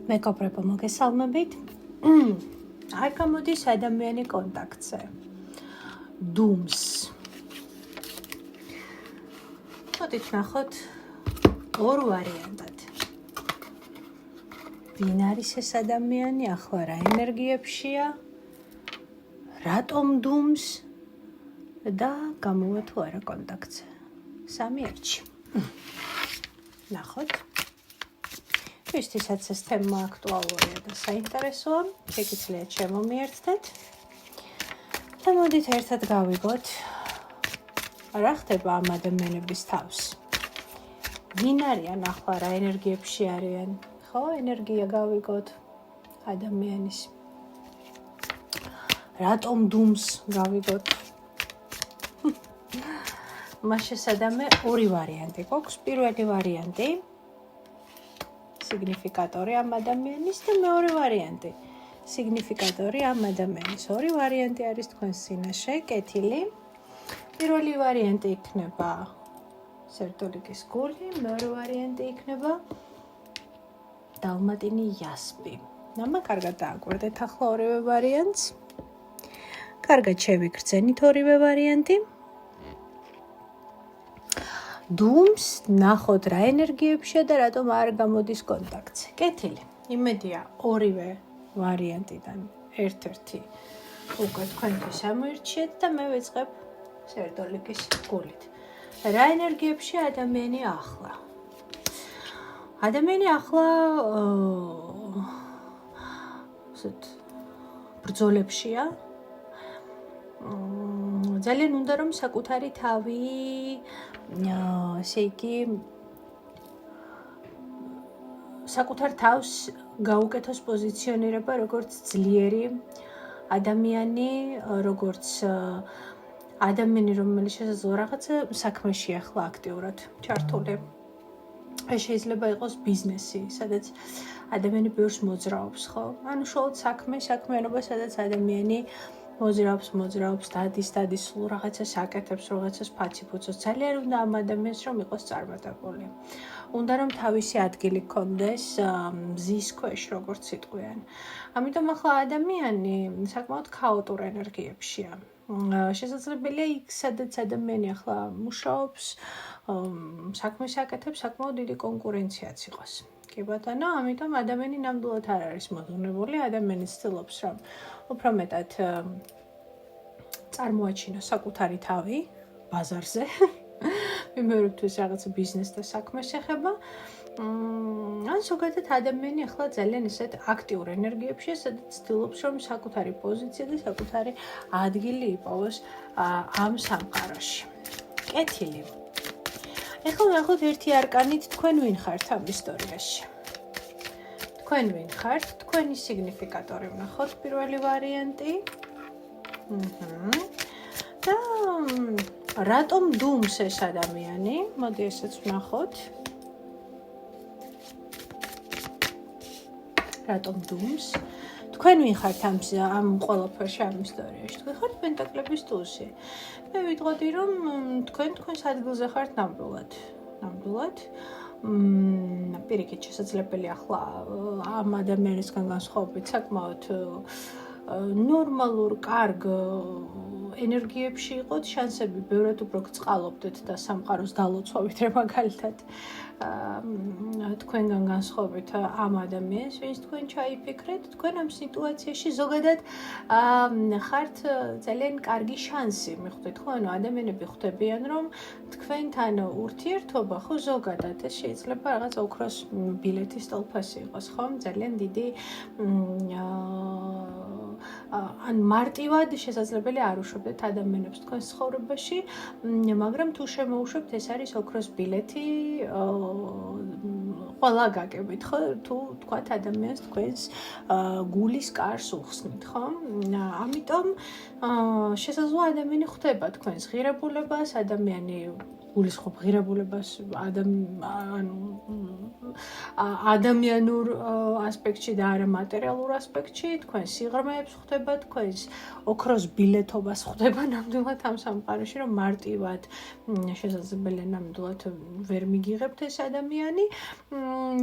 მეგობრებო, მოგესალმებით. აი გამოდის ადამიანი კონტაქტზე. დუმს. მოდით ნახოთ ორ ვარიანტად. ვინ არის ეს ადამიანი, ახლა რა ენერგიებშია, რატომ დუმს და გამოვა თუ არა კონტაქტზე. სამი ერთში. ნახოთ. ვისთვისაც ეს თემა აქტუალურია და საინტერესოა, შეგიძლიათ შემომიერთდეთ და მოდით ერთად გავიგოთ, რა ხდება ამ ადამიანების თავს. ვინ არიან ახლა, რა ენერგიებში არიან, ხო, ენერგია გავიგოთ ადამიანის. რატომ დუმს გავიგოთ. მას შესაძამე ორი ვარიანტი გვაქვს. პირველი ვარიანტი სიგნიფიკატორი ამ ადამიანის და მეორე ვარიანტი სიგნიფიკატორი ამ ადამიანის. ორი ვარიანტი არის თქვენს წინაშე, კეთილი. პირველი ვარიანტი იქნება სერტოლიკის გული, მეორე ვარიანტი იქნება დალმატინი იასპი. ამა კარგად დააკვირდეთ ახლა ორივე ვარიანტს. კარგად შევიგრძენით ორივე ვარიანტი. დუმს ნახოთ რა ენერგიებშია და რატომ არ გამოდის კონტაქტზე. კეთილი. იმედია ორივე ვარიანტიდან ერთ-ერთი უკვე თქვენთვის ამოირჩიეთ და მე ვეწყებ სერტოლიკის გულით. რა ენერგიებშია ადამიანი ახლა? ადამიანი ახლა ბრძოლებშია. ძალიან უნდა რომ საკუთარი თავი ესე იგი საკუთარ თავს გაუკეთოს პოზიციონირება როგორც ძლიერი ადამიანი, როგორც ადამიანი, რომელიც შესაძლოა რაღაცა საქმეში ახლა აქტიურად ჩართული. ეს შეიძლება იყოს ბიზნესი, სადაც ადამიანი ბევრს მოძრაობს, ხო? ანუ შუალოდ საქმიანობა, სადაც ადამიანი მოძრაობს, დადის, სულ რაღაცას აკეთებს, რაღაცას ფაციფუცოს. ძალიან უნდა ამ ადამიანს რომ იყოს წარმატებული. უნდა რომ თავისი ადგილი ჰქონდეს მზის ქვეშ, როგორც სიტყვიან. ამიტომ ახლა ადამიანი საკმაოდ ქაოტურ ენერგიებშია. შესაძლებელია იქ, სადაც ადამიანი ახლა მუშაობს, საქმეს აკეთებს, საკმაოდ დიდი კონკურენციაც იყოს. კი ბატონო, ამიტომ ადამიანი ნამდვილად არ არის მოძღვნებული, ადამიანი ცდილობს რომ უფრო მეტად წარმოაჩინოს საკუთარი თავი ბაზარზე. მიმეორებთვის რაღაცა ბიზნეს და საქმეს ეხება. ან ზოგადად ადამიანი ახლა ძალიან ისეთ აქტიურ ენერგიებშია, სადაც ცდილობს რომ საკუთარი პოზიცია და საკუთარი ადგილი იპოვოს ამ სამყაროში. კეთილი. ეხლა ნახოთ ერთი არკანით თქვენ ვინ ხართ ამ ისტორიაში. თქვენ ვინ ხართ? თქვენი სიგნიფიკატორი ვნახოთ პირველი ვარიანტი. და რატომ დუმს ეს ადამიანი? მოდი ესეც ვნახოთ. რატომ დუმს? თქვენ ვინ ხართ ამ ყველაფერში, ამ ისტორიაში? თქვენ ხართ პენტაკლების ტუზი. მე ვიტყოდი რომ თქვენს ადგილზე ხართ ნამდვილად. პირიქით შესაძლებელია ახლა ამ ადამიანისგან განსხვავებით საკმაოდ ნორმალურ, კარგ ენერგიებში იყოთ, შანსები ბევრად უფრო გწყალობდეთ და სამყაროს დალოცვავით მაგალითად თქვენგან განსხვავებით ამ ადამიანს, ვინც თქვენ ჩაიფიქრეთ, თქვენ ამ სიტუაციაში ზოგადად ხართ ძალიან კარგი შანსი, მიხვდეთ ხო? ანუ ადამიანები ხვდებიან, რომ თქვენთან ურთიერთობა ხო ზოგადად ეს შეიძლება რაღაცა ოქროს ბილეთის ტოლფასი იყოს, ხო? ძალიან დიდი ან მარტივად შესაძლებელია არ უშვებდეთ ადამიანებს თქვენს ცხოვრებაში, მაგრამ თუ შემოუშვებთ, ეს არის ოქროს ბილეთი ყველა გაგებით, ხო? თუ თქვათ ადამიანს თქვენს გულის კარს უხსნით, ხო? ამიტომ შესაძლოა ადამიანი ხვდება თქვენს ღირებულებას, ადამიანი გულისხმობ ღირებულებას ადამიანურ ასპექტში და არა მატერიალურ ასპექტში, თქვენ სიღრმეებს ხვდება, თქვენს ოქროს ბილეთობას ხვდება ნამდვილად ამ სამყაროში, რომ მარტივად შესაძლებელია ნამდვილად ვერ მიგიღებთ ეს ადამიანი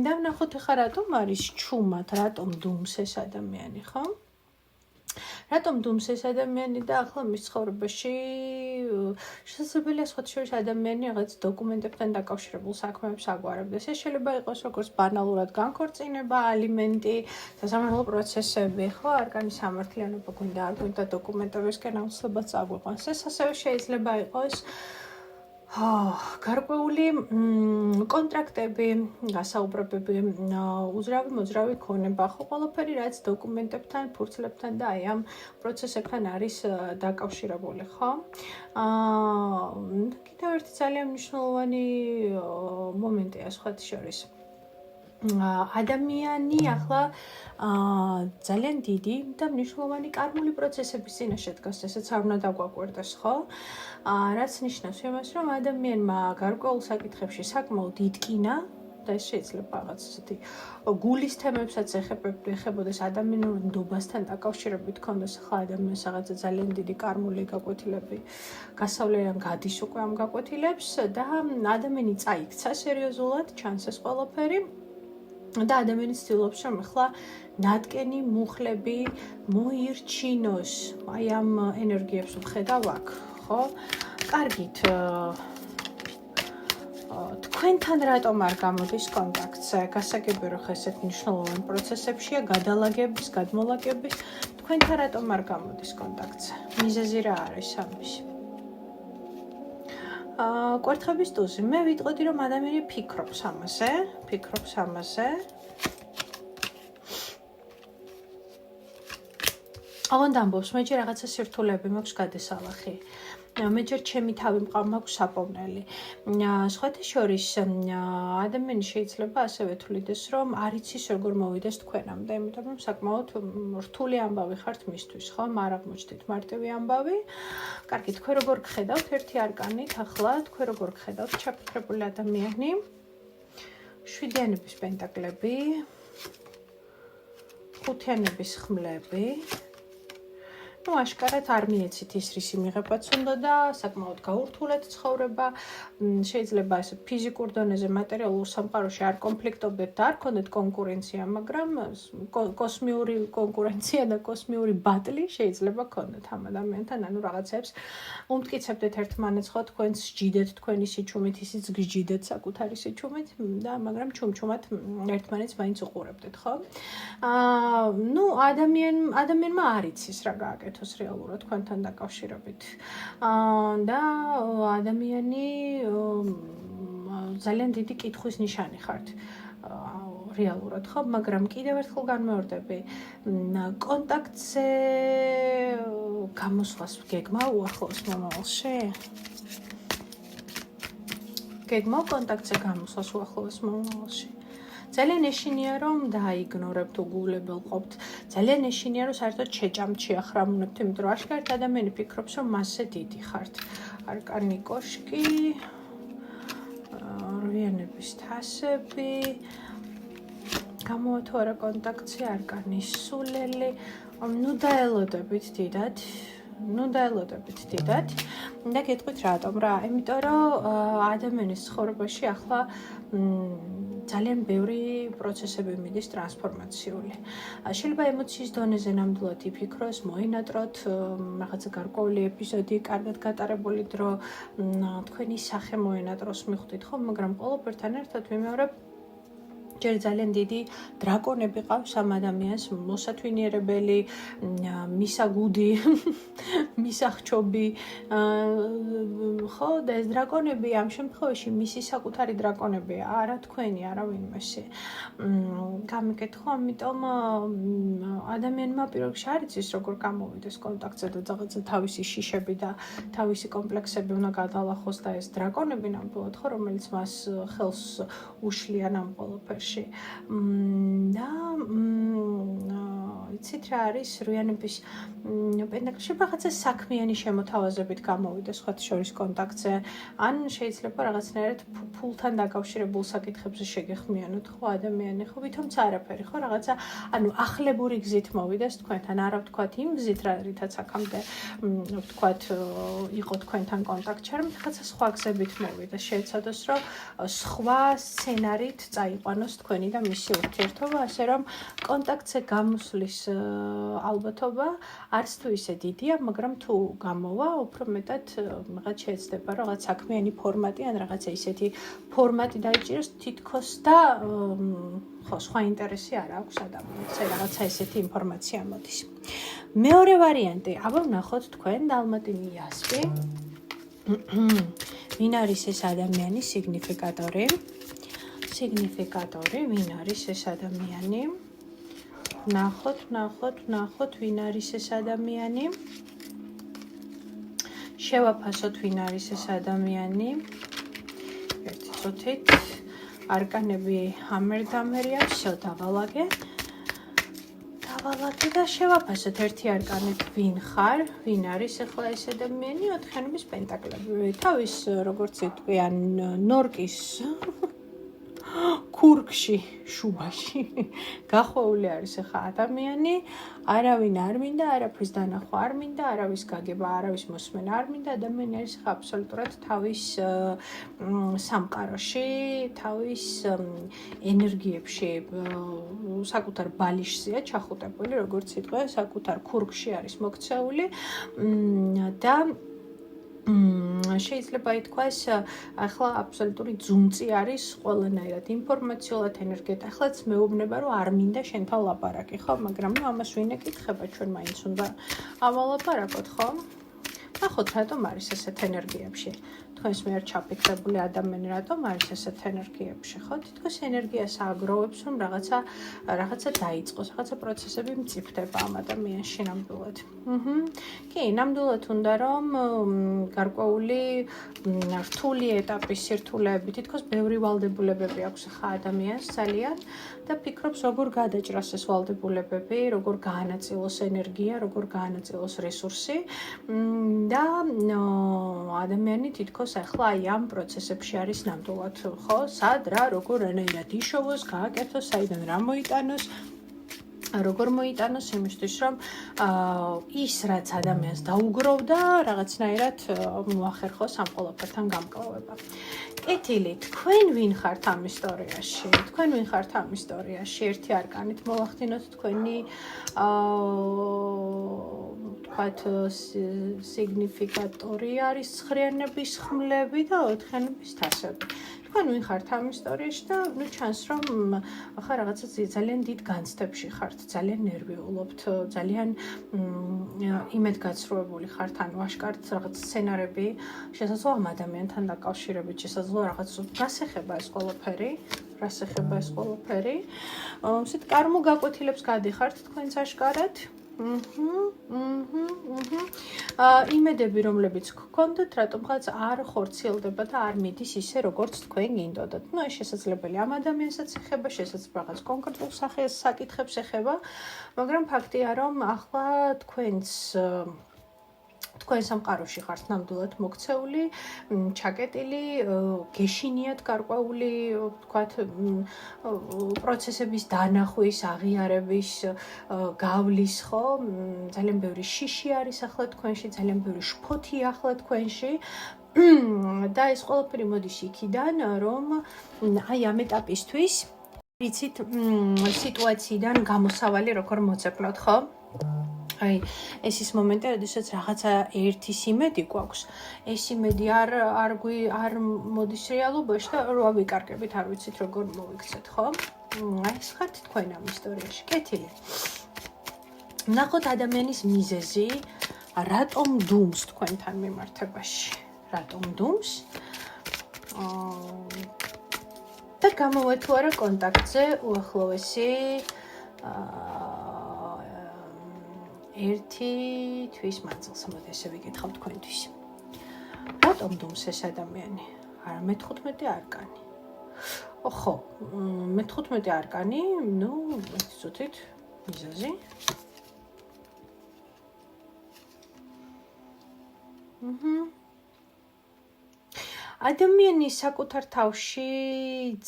და ვნახოთ ახლა რატომ არის ჩუმად, რატომ დუმს ეს ადამიანი, ხო? რატომ დუმს ეს ადამიანი და ახლა მის ცხოვრებაში შესაძლებელია სხვათა შორის ადამიანი რაღაც დოკუმენტებთან დაკავშირებულ საქმეებს აგვარებდეს. ეს შეიძლება იყოს როგორც ბანალურად განქორწინება, ალიმენტი, სასამართლო პროცესები, ხო, არკანის სამართლიანობა გვინდა, არ გვინდა დოკუმენტებისკენ აუცილებლად წაგვიყვანს. ეს ასევე შეიძლება იყოს გარკვეული კონტრაქტები, გასაუბრებები, უძრავი მოძრავი ქონება, ხო, ყველაფერი რაც დოკუმენტებთან, ფურცლებთან და აი ამ პროცესებთან არის დაკავშირებული, ხო? კიდევ ერთი ძალიან მნიშვნელოვანი მომენტია სხვათა შორის. ადამიანი ახლა ძალიან დიდი და მნიშვნელოვანი კარმული პროცესების წინაშე დგას, ესეც არ უნდა დაგვაკვირდეს, ხო? რაც ნიშნავს იმას, რომ ადამიანმა გარკვეულ საკითხებში საკმაოდ იტკინა და ეს შეიძლება რაღაც ესეთი გულის თემებსაც ეხებოდეს ადამიანურ ნდობასთან დაკავშირებით ქონდეს ახლა ადამიანს რაღაცა ძალიან დიდი კარმული გაკვეთილები გასავლიდან გადის უკვე ამ გაკვეთილებს და ადამიანი წაიქცა სერიოზულად, ჩანს ეს ყველაფერი და ადამიანი ცდილობს რომ ახლა ნატკენი მუხლები მოირჩინოს აი ამ ენერგიებს ვხედავ აქ, ხო? კარგით, თქვენთან რატომ არ გამოდის კონტაქტზე? გასაგები რომ ესეთ მნიშვნელოვან პროცესებშია, გადალაგების, გადმოლაგების, თქვენთან რატომ არ გამოდის კონტაქტზე? მიზეზი რა არის ამის? კვერთხების ტუზი. მე ვიტყოდი რომ ადამიანი ფიქრობს ამაზე. აღონდა ამბობს, მე ჯერ რაღაცა სირთულეები მაქვს გადასალახი. მე ჯერ ჩემი თავი მაქვს საპოვნელი. სხვათა შორის ადამიანი შეიძლება ასევე თვლიდეს, რომ არ იცის როგორ მოვიდეს თქვენამდე, იმიტომ რომ საკმაოდ რთული ამბავი ხართ მისთვის, ხო? არ აღმოჩნდით მარტივი ამბავი. კარგი, თქვენ როგორ გხედავთ ერთი არკანით ახლა, თქვენ როგორ გხედავთ ჩაფიქრებული ადამიანი? შვიდიანების პენტაკლები, ხუთიანების ხმლები. აშკარად არ მიეცით ის რისი მიღებაც უნდა და საკმაოდ გაურთულეთ ცხოვრება, შეიძლება ესე ფიზიკურ დონეზე მატერიალურ სამყაროში არ კონფლიქტობდეთ და არ გქონდეთ კონკურენცია, მაგრამ კოსმიური კონკურენცია და კოსმიური ბატლი შეიძლება გქონდეთ ამ ადამიანთან, ანუ რაღაცებს უმტკიცებდეთ ერთმანეთს, ხო, თქვენს სჯიდეთ თქვენი სიჩუმით, ისიც გჯიდეთ საკუთარი სიჩუმით და მაგრამ ჩუმჩუმად ერთმანეთს მაინც უყურებდეთ, ხო? ადამიანმა არ იცის რა გააკეთოს რეალურად თქვენთან დაკავშირებით. და ადამიანი ძალიან დიდი კითხვის ნიშანი ხართ. რეალურად, ხო, მაგრამ კიდევ ერთხელ განმეორდები, კონტაქტზე გამოსვლას გეგმა უახლოეს მომავალში? გეგმა კონტაქტზე გამოსვლას უახლოეს მომავალში? ძალიან ეშინია რომ დაიგნორებთ, უგულებელყოფთ. ძალიან ეშინია რომ საერთოდ შეჭამთ, შეახრამუნებთ, იმიტომ რომ აშკარად ადამიანი ფიქრობს, რომ მასზე დიდი ხართ. არკანი კოშკი, რვიანების თასები, გამოვათო არა კონტაქტზე, არკანის სულელი. დაელოდებით დიდად. და გეტყვით რატომ რა? იმიტომ რომ ადამიანის ცხოვრებაში ახლა ძალიან ბევრი პროცესები მიდის ტრანსფორმაციული. შეიძლება ემოციის დონეზე ნამდვილად იფიქროს, მოინატროთ რაღაცა გარკვეული ეპიზოდი, კარგად გატარებული დრო, თქვენი სახე მოინატროს მიხვდით, ხო, მაგრამ ყველაფერთან ერთად ვიმეორებ ჯერ ძალიან დიდი დრაკონები ყავს ამ ადამიანს, მოსათვინიერებელი, მისაგუდი, მისახჩობი, ხო, და ეს დრაკონები ამ შემთხვევაში მისი საკუთარი დრაკონებია, არა თქვენი, არა ვინმესი. გამიკითხო, ამიტომ ადამიანმა პირველ რიგში არ იცის როგორ გამოვიდეს კონტაქტზე და რაღაცა თავისი შიშები და თავისი კომპლექსები უნდა გადალახოს და ეს დრაკონები ნამდვილად, ხო, რომელიც მას ხელს უშლიან ამ ყველაფერში. და იცით რა არის რვიანების პენტაკლში რაღაცა საქმიანი შემოთავაზებით გამოვიდა სხვათა შორის კონტაქტზე ან შეიძლება რაღაცნაირად ფულთან დაკავშირებულ საკითხებზე შეგეხმიანოთ ხო ადამიანი ხო ვითომც არაფერი ხო რაღაცა ანუ ახლებური გზით მოვიდეს თქვენთან არა ვთქვათ იმ გზით რითაც აქამდე ვთქვათ იყო თქვენთან კონტაქტში არა რაღაცა სხვა გზებით მოვიდეს შეეცადოს რომ სხვა სცენარით წაიყვანოს თქვენი და მისი ურთიერთობა ასე რომ კონტაქტზე გამოსვლის ალბათობა არც თუ ისე დიდია, მაგრამ თუ გამოვა, უფრო მეტად რაღაც შეეცდება, რაღაც საქმიანი ფორმატი ან რაღაცა ისეთი ფორმატი დაიჭიროს თითქოს და ხო, სხვა ინტერესი არ აქვს ადამიანს, რაღაცა ესეთი ინფორმაცია მოდის. მეორე ვარიანტი, აბა ვნახოთ თქვენ დალმატინი იასპი. ვინ არის ეს ადამიანის სიგნიფიკატორი? სიგნიფიკატორი, ვინ არის ეს ადამიანი? ვნახოთ, ვინ არის ეს ადამიანი. შევაფასოთ, ვინ არის ეს ადამიანი. ერთი წუთით. არკანები ამერდამერია, всё დავალაგე. და შევაფასოთ ერთი არკანით, ვინ ხარ, ვინ არის ახლა ეს ადამიანი, ოთხიანობის პენტაკლები. თავის როგორც იტყვიან, ნორკის ქურგში, შუბაში გახვეული არის ახლა ადამიანი, არავინ არ მინდა, არაფრის დანახვა არ მინდა, არავის გაგება, არავის მოსმენა არ მინდა, ადამიანი არის ახლა აბსოლუტურად თავის სამყაროში, თავის ენერგიებში, საკუთარ ბალიშზეა ჩახუტებული, როგორც იტყვიან, საკუთარ ქურგში არის მოქცეული და შეიძლება ითქვას, ახლა აბსოლუტური ძუნწი არის ყველანაირად ინფორმაციულად, ენერგიად. ახლაც მეუბნება, რომ არ მინდა შენთან ლაპარაკი, ხო? მაგრამ ამას ვინ ეკითხება, ჩვენ მაინც უნდა ავალაპარაკოთ, ხო? ნახოთ, რატომ არის ესეთ ენერგიებში. თქვენს მიერ ჩაფიქრებული ადამიანი რატომ არის ესეთ ენერგიებში, ხო? თითქოს ენერგიას აგროვებს, რომ რაღაცა დაიწყოს, რაღაცა პროცესები მწიფდება ამ ადამიანში ნამდვილად. კი, ნამდვილად უნდა რომ გარკვეული რთული ეტაპის სირთულეები, თითქოს ბევრი ვალდებულებები აქვს ახლა ადამიანს ძალიან და ფიქრობს, როგორ გადაჭრას ეს ვალდებულებები, როგორ გაანაწილოს ენერგია, როგორ გაანაწილოს რესურსი და ადამიანი თითქოს ახლა აი ამ პროცესებში არის ნამდვილად, ხო? სად რა, როგორ რანაირად იშოვოს, გააკეთოს, საიდან რა მოიტანოს, როგორ მოიტანოს იმისთვის, რომ ის რაც ადამიანს დაუგროვდა, რაღაცნაირად მოახერხოს ამ ყველაფერთან გამკლავება. კეთილი, თქვენ ვინ ხართ ამ ისტორიაში? თქვენ ვინ ხართ ამ ისტორიაში? ერთი არკანით მოვახდინოთ თქვენი ვთქვათ სიგნიფიკატორი არის ცხრიანების ხმლები და ოთხიანობის თასები. თქვენ ვინ ხართ ამ ისტორიაში და ნუ ჩანს რომ ახლა რაღაცა ძალიან დიდ განცდებში ხართ, ძალიან ნერვიულობთ, ძალიან იმედგაცრუებული ხართ, ანუ აშკარად რაღაც სცენარები შესაძლოა ამ ადამიანთან დაკავშირებით, შესაძლოა რაღაც რას ეხება ეს ყველაფერი, ისეთ კარმულ გაკვეთილებს გადიხართ თქვენც აშკარად. იმედები, რომლებიც გქონდათ, რატომღაც არ ხორციელდება და არ მიდის ისე, როგორც თქვენ გინდოდათ. ნუ ეს შესაძლებელია ამ ადამიანსაც ეხება, შესაძლოა რაღაც კონკრეტულ საკითხებს ეხება, მაგრამ ფაქტია, რომ ახლა თქვენ სამყაროში ხართ ნამდვილად მოქცეული, ჩაკეტილი, გეშინიათ გარკვეული, ვთქვათ, პროცესების დანახვის, აღიარების, გავლის, ხო? ძალიან ბევრი შიში არის ახლა თქვენში, ძალიან ბევრი შფოთია ახლა თქვენში. და ეს ყველაფერი მოდის იქიდან, რომ აი ამ ეტაპისთვის ვიცით სიტუაციიდან გამოსავალი როგორ მოძებნოთ, ხო? აი, ეს ის მომენტია, როდესაც რაღაცა ერთის იმედი გვაქვს. ეს იმედი არ მოდის რეალობაში და რა ვიკარგებით, არ ვიცით როგორ მოვიქცეთ, ხო? აი, ეს ხართ თქვენ ამ ისტორიაში. კეთილი. ნახოთ ადამიანის მიზეზი, რატომ დუმს თქვენთან მიმართებაში? რატომ დუმს? და გამოვა თუ არა კონტაქტზე უახლოესი ერთი თვის მანძილს მოდი ესე ვიკითხავ თქვენთვის. რატომ დუმს ეს ადამიანი? არა, მე-15 არკანი. ხო, მე-15 არკანი, ნუ ცოტით მიზეზი. ადამიანი საკუთარ თავში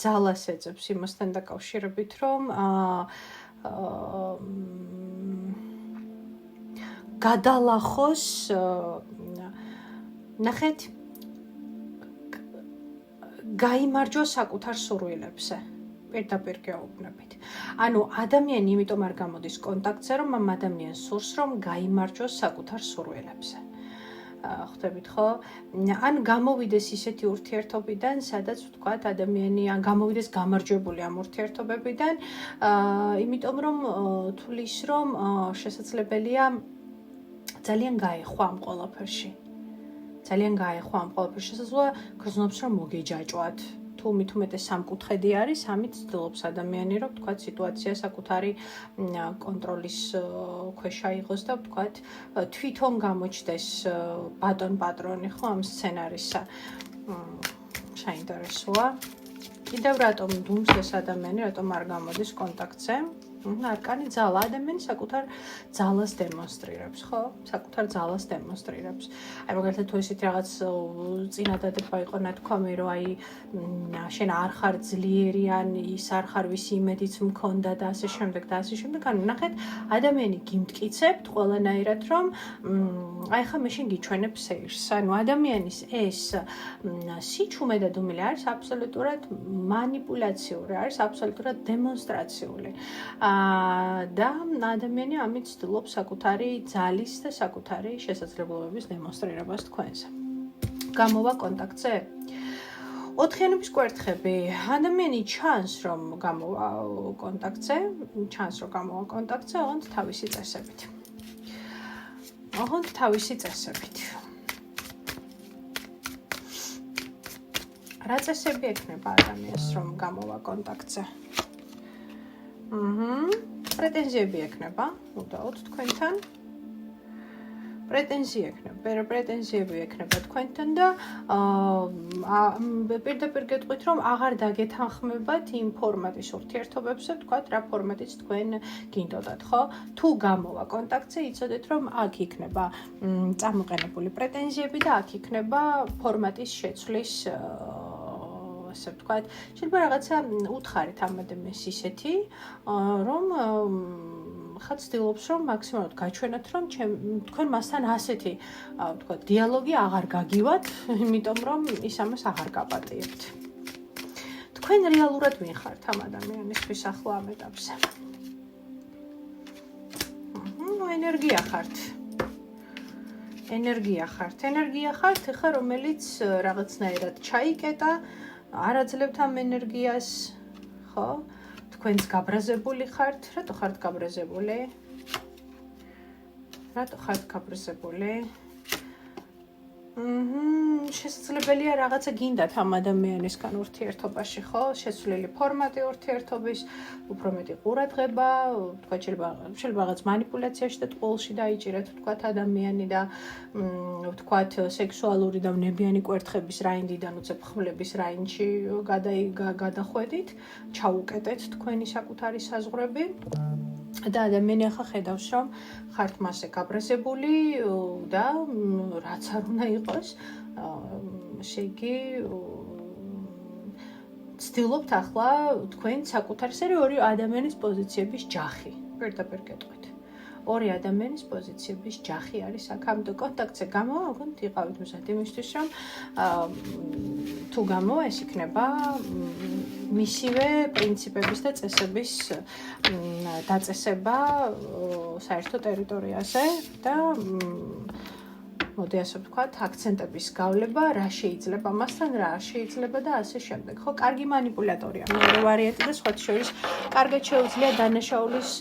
ძალას ეძებს იმასთან დაკავშირებით, რომ გადალახოს, ნახეთ, გაიმარჯვოს საკუთარ სურვილებზე. პირდაპირ გეუბნებით. ანუ ადამიანი იმიტომ არ გამოდის კონტაქტზე, რომ ამ ადამიანს სურს, რომ გაიმარჯვოს საკუთარ სურვილებზე. ხვდებით ხო? ან გამოვიდეს ისეთი ურთიერთობიდან, სადაც ვთქვათ, ადამიანი ან გამოვიდეს გამარჯვებული ამ ურთიერთობებიდან, იმიტომ რომ თulis რომ შესაძლებელია ძალიან გაეხვა ამ ყველაფერში. ძალიან გაეხვა ამ ყველაფერში. შესაძლოა გრძნობს რომ მოგეჯაჭვათ. თუ მით უმეტეს სამკუთხედი არის, ამით ცდილობს ადამიანი, რომ ვთქვათ, სიტუაცია საკუთარი კონტროლის ქვეშ აიღოს და ვთქვათ, თვითონ გამოჩნდეს ბატონ პატრონი, ხო, ამ სცენარისა. საინტერესოა. კიდევ რატომ დუმს ეს ადამიანი, რატომ არ გამოდის კონტაქტზე? არკანი ძალა, ადამიანი საკუთარ ძალას დემონსტრირებს, ხო? საკუთარ ძალას დემონსტრირებს. აი მაგალითად თუ ესეთი რაღაც წინადადება იყო ნათქვამი, რომ აი შენ არ ხარ ძლიერი ან ის არ ხარ ვისი იმედიც მქონდა და ასე შემდეგ და ასე შემდეგ. ანუ ნახეთ, ადამიანი გიმტკიცებთ ყველანაირად, რომ აი ხა მე შენ გიჩვენებ სეირს. ანუ ადამიანის ეს სიჩუმე და დუმილი არის აბსოლუტურად მანიპულაციური, არის აბსოლუტურად დემონსტრაციული. და ადამიანი ამით ცდილობს საკუთარი ძალის და საკუთარი შესაძლებლობების დემონსტრირებას თქვენზე. გამოვა კონტაქტზე. 4-იანობის კვერთხები. ადამიანი ჩანს რომ გამოვა კონტაქტზე, ოღონდ თავისი წესებით. რა წესები ექნება ადამიანს რომ გამოვა კონტაქტზე? პრეტენზიები ექნება, უდაოდ თქვენთან. პრეტენზიები ექნება თქვენთან და პირდაპირ გეტყვით, რომ აღარ დაგეთანხმებათ იმ ფორმატის ურთიერთობებზე, ვთქვათ, რა ფორმატიც თქვენ გინდოდათ, ხო? თუ გამოვა კონტაქტზე, იცოდეთ, რომ აქ იქნება წამოყენებული პრეტენზიები და აქ იქნება ფორმატის შეცვლის ასე ვთქვათ, შეიძლება რაღაცა უთხარით ამ ადამიანს ისეთი, რომ ხა ცდილობს რომ მაქსიმალურად გაჩვენოთ, რომ თქვენ მასთან ასეთი, ვთქვათ, დიალოგი აღარ გაგივათ, იმიტომ რომ ის ამას აღარ გაპატიებთ. თქვენ რეალურად ვინ ხართ ამ ადამიანისთვის ახლა ამ ეტაპზე? ენერგია ხართ, ხა რომელიც რაღაცნაირად ჩაიკეტა, არაძლევთ ამ ენერგიას, ხო? თქვენც გაბრაზებული ხართ. რატო ხართ გაბრაზებული? შესაძლებელია რაღაცა გინდათ ამ ადამიანისგან ურთიერთობაში, ხო? შეცვლილი ფორმატი ურთიერთობის, უფრო მეტი ყურადღება, ვთქვათ, შეიძლება რაღაც მანიპულაციაში და ტყუილში დაიჭირეთ, ვთქვათ, ადამიანი და ვთქვათ, სექსუალური და ვნებიანი კვერთხების რაინდიდან უცებ ხმლების რაინდში გადახვედით, ჩაუკეტეთ თქვენი საკუთარი საზღვრები. და ადამიანი ახლა ხედავს, რომ ხართ მასე გაბრაზებული და რაც არ უნდა იყოს, შეგი ცდილობთ ახლა თქვენ საკუთარ ორი ადამიანის პოზიციების ჯახი, პირდაპირ გეტყვით. ორი ადამიანის პოზიციების ჯახი არის აქ ამ კონტაქტზე გამოვა, ოღონდ იყავით მზად იმისთვის, რომ თუ გამოვა, ეს იქნება მისივე პრინციპების და წესების დაწესება საერთო ტერიტორიაზე და მოდი ასე ვთქვათ, აქცენტების გავლება, რა შეიძლება მასთან, რა არ შეიძლება და ასე შემდეგ. ხო, კარგი მანიპულატორია. მეორე ვარიანტი და სხვათა შორის კარგად შეუძლია დანაშაულის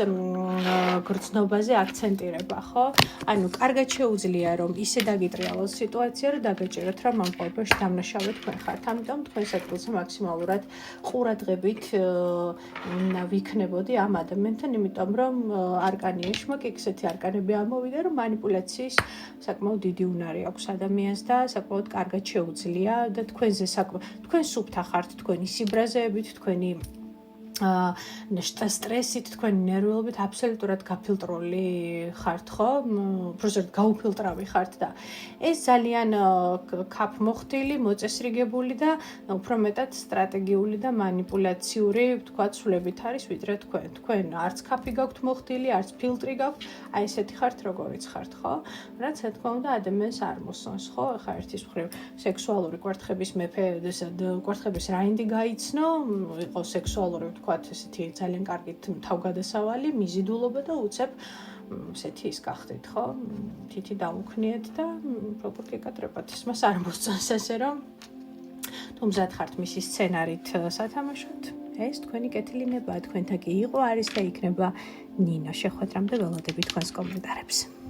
გრძნობაზე აქცენტირება, ხო? ანუ კარგად შეუძლია რომ ისე დაგიტრიალოს სიტუაცია, რომ დაგეჭიროთ, რომ ამ ყველაფერში დამნაშავე თქვენ ხართ. ამიტომ თქვენ საკუთრზე მაქსიმალურად ყურადღებით ვიქნებოდი ამ ადამიანთან, იმიტომ რომ არკანი ეშმაკ ისეთი არკანები ამოვიდა, რომ მანიპულაციის საკმაოდ დიდი უნარი აქვს ადამიანს და საკმაოდ კარგად შეუძლია და თქვენ სუფთა ხართ თქვენი სიბრაზეებით, თქვენი სტრესით, თქვენი ნერვიულობით აბსოლუტურად გაფილტრული ხართ, ხო? უბრალოდ გაუფილტრავი ხართ და ეს ძალიან კაფმოხდილი, მოწესრიგებული და უფრო მეტად სტრატეგიული და манипуляციური, თქვა, ცვლებით არის, ვიდრე თქვენ. თქვენ არც კაფი გაქვთ მოხდილი, არც ფილტრი გაქვთ, აი ესეთი ხართ, როგორიც ხართ, ხო? რაც რა თქმა უნდა ადამიანს არ მოსწონს, ხო? ახლა ერთის მხრივ სექსუალური კვარტხების მეფე, კვარტხების რაინდი გაიცნო, იყო სექსუალური ვთქვათ, ესეთი ძალიან კარგით თავგადასავალი, მიზიდულობა და უცებ ესეთი ის გახდით, ხო? თითი დაუქნიეთ და როგორ გეკატრებათ, ის მას არ მოსწონს ესე რომ თუ მზად ხართ მისი სცენარით სათამაშოთ, ეს თქვენი კეთილინება, თქვენთან კი იყო, არის და იქნება ნინო. შეხვედრამდე ველოდებით თქვენს კომენტარებს.